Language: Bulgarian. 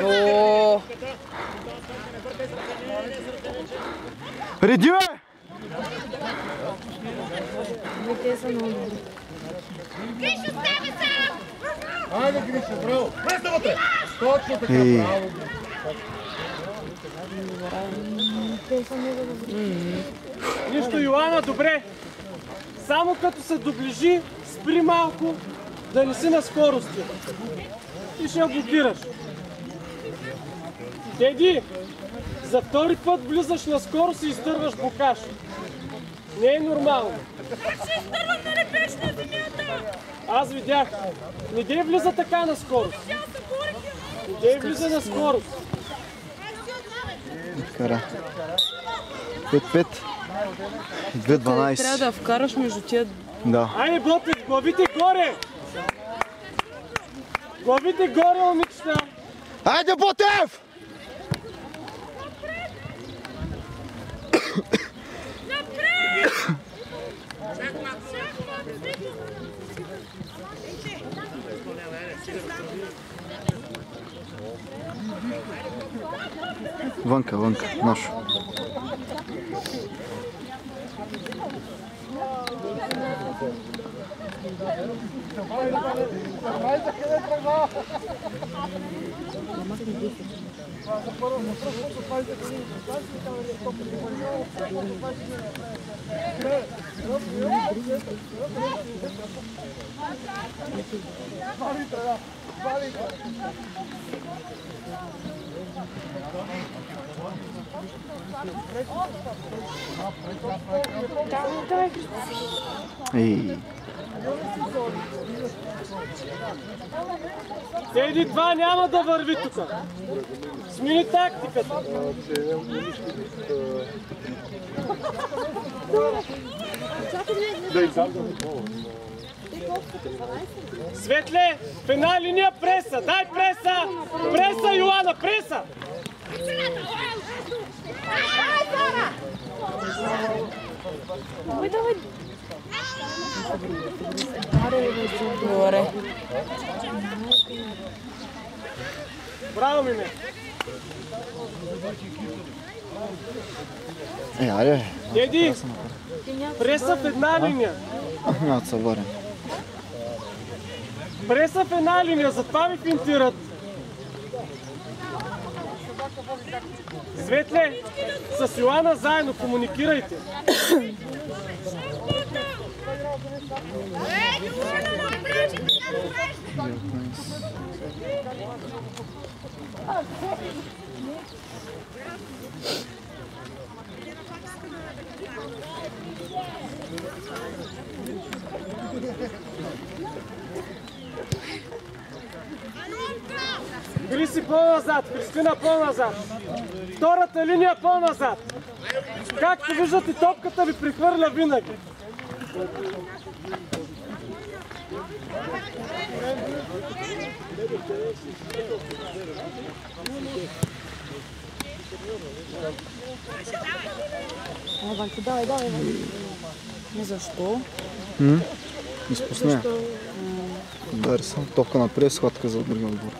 О! Реди, бе! Те са много добри. Гришо, стане сам! Айде, Гриша, браво! Влезте вътре! Точно така, браво! Те са много добри. Нищо, Йоана, добре. Само като се доближи, спри малко, да не си на скорости. И ще я блокираш. Теди, за втори път влизаш на скорост и изтърваш блокаж. Не е нормално. Как ще изтървам да не пеш на земята? Аз видях. Не дей влиза така на скорост. Не дей влиза на скорост. Кара. 5-5. 2-12. Трябва да вкараш между тия. Да. Айде, Ботев, главите горе! Главите горе, момичета! Айде, Ботев! Вънка, наш. Ей. Теди, това няма да върви тук. Смени тактиката. Светле, в една линия преса. Дай преса! Преса, Йоана, преса! Горе. Браво, Миме! Аре. Теди, преса в една линия. Няма да се варим. Преса в една линия, затова ми финтират. Светле, с Йоана заедно комуникирайте. Гри си по-назад, Кристина по-назад. Втората линия по-назад. Както виждате, топката ви прехвърля винаги. Давай. Не защо? Изпусне. Удари съм. Топка напред, схватка за другия отбор.